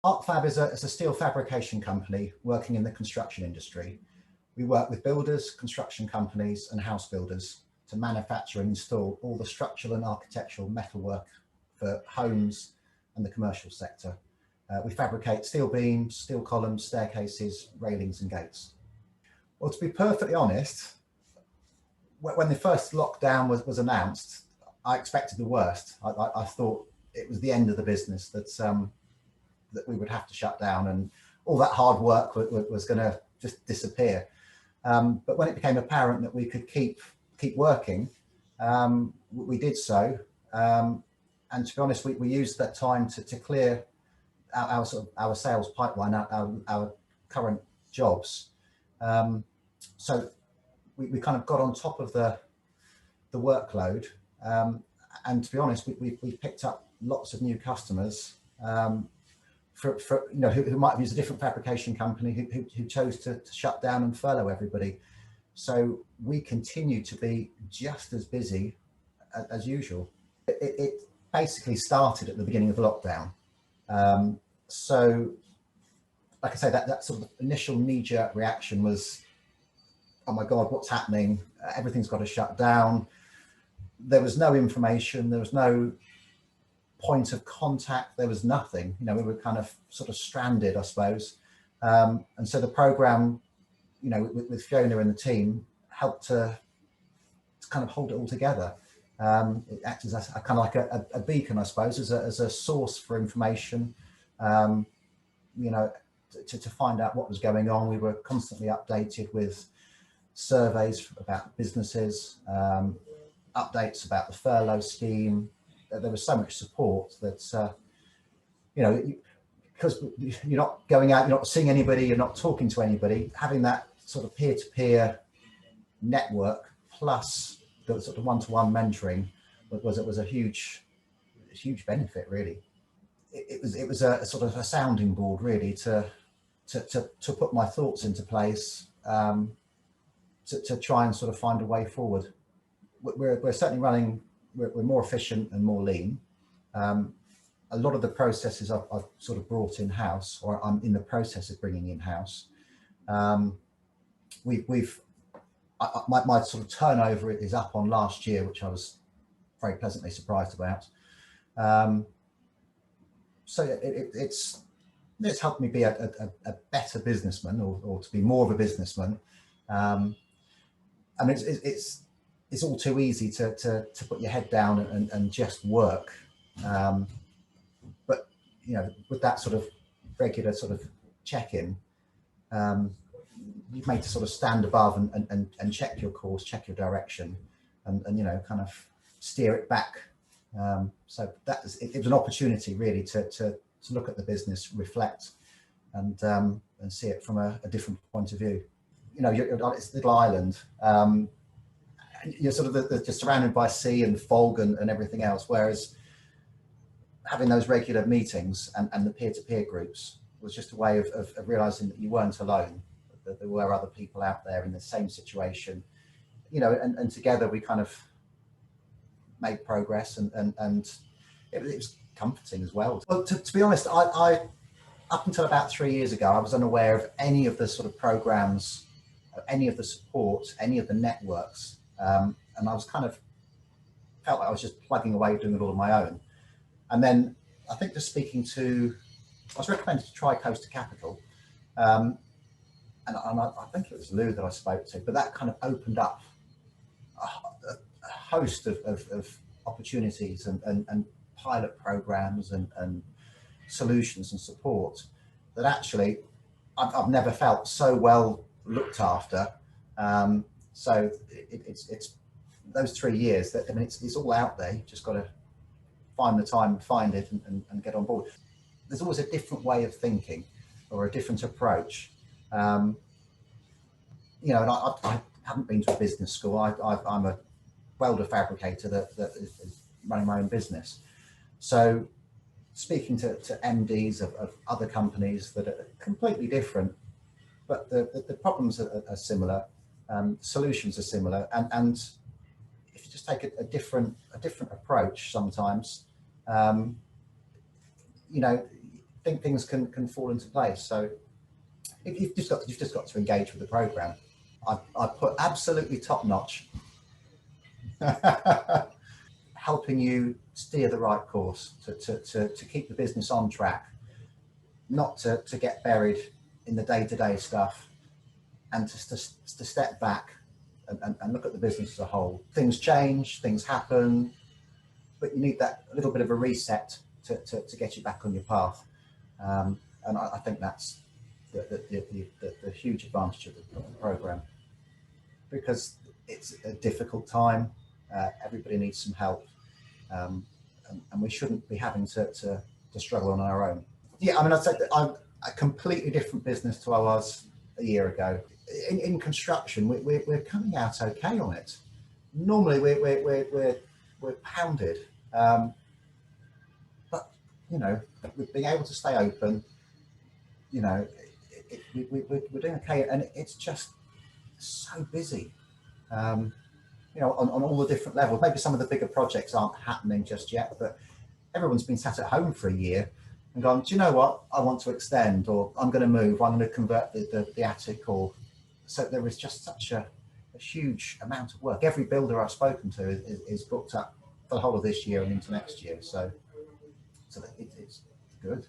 Arc Fab is a steel fabrication company working in the construction industry. We work with builders, construction companies and house builders to manufacture and install all the structural and architectural metalwork for homes and the commercial sector. We fabricate steel beams, steel columns, staircases, railings and gates. Well, to be perfectly honest, when the first lockdown was announced, I expected the worst. I thought it was the end of the business, that we would have to shut down and all that hard work was going to just disappear. But when it became apparent that we could keep working, we did so. And to be honest, we used that time to clear our sales pipeline, our current jobs. So we kind of got on top of the workload. And to be honest, we picked up lots of new customers for who might have used a different fabrication company who chose to shut down and furlough everybody. So we continue to be just as busy as usual. It basically started at the beginning of the lockdown. So like I say, that sort of initial knee-jerk reaction was, oh my God, what's happening? Everything's got to shut down. There was no information, there was no point of contact, there was nothing. We were kind of sort of stranded, I suppose. And so the program, with Fiona and the team, helped to kind of hold it all together. It acted as kind of like a beacon, I suppose, as a source for information, to find out what was going on. We were constantly updated with surveys about businesses, updates about the furlough scheme. There was so much support that, because you're not going out, you're not seeing anybody, you're not talking to anybody, having that sort of peer-to-peer network plus the sort of one-to-one mentoring was a huge benefit, really. It was a sort of a sounding board, really, to put my thoughts into place, to try and sort of find a way forward. We're certainly running. We're more efficient and more lean. A lot of the processes I've sort of brought in-house, or I'm in the process of bringing in-house. My sort of turnover is up on last year, which I was very pleasantly surprised about. So it's helped me be a better businessman, or to be more of a businessman. I mean, it's all too easy to put your head down and just work. But, with that sort of regular sort of check-in, you've made to sort of stand above and check your course, check your direction, and kind of steer it back. So it was an opportunity, really, to look at the business, reflect, and see it from a different point of view. It's a little island. You're sort of just surrounded by sea and fog and everything else, whereas having those regular meetings and the peer-to-peer groups was just a way of realizing that you weren't alone, that there were other people out there in the same situation, and together we kind of made progress, and it was comforting as well. Well, to be honest, I up until about 3 years ago, I was unaware of any of the sort of programs, any of the support, any of the networks. And I was felt like I was just plugging away, doing it all on my own. And then I think I was recommended to try Coast to Capital. And I think it was Lou that I spoke to, but that kind of opened up a host of opportunities and pilot programs and solutions and support that actually I've never felt so well looked after. So it's those 3 years that, it's all out there. You just got to find the time, find it, and get on board. There's always a different way of thinking or a different approach. And I haven't been to a business school. I'm a welder fabricator that is running my own business. So speaking to MDs of other companies that are completely different, but the problems are similar. Solutions are similar, and if you just take a different approach, sometimes, think things can fall into place. So you've just got to engage with the program. I put absolutely top notch, helping you steer the right course to keep the business on track, not to get buried in the day-to-day stuff, and to step back and look at the business as a whole. Things change, things happen, but you need that little bit of a reset to get you back on your path. And I think that's the huge advantage of the program, because it's a difficult time. Everybody needs some help, and we shouldn't be having to struggle on our own. Yeah, I mean, I'd say that I'm a completely different business to I was a year ago. In construction, we're coming out okay on it. Normally, we're pounded, but you know, with being able to stay open, you know, we're doing okay, and it's just so busy. You know, on all the different levels. Maybe some of the bigger projects aren't happening just yet, but everyone's been sat at home for a year and gone, do you know what? I want to extend, or I'm going to move, I'm going to convert the attic, or so there is just such a huge amount of work. Every builder I've spoken to is booked up for the whole of this year and into next year. So it's good.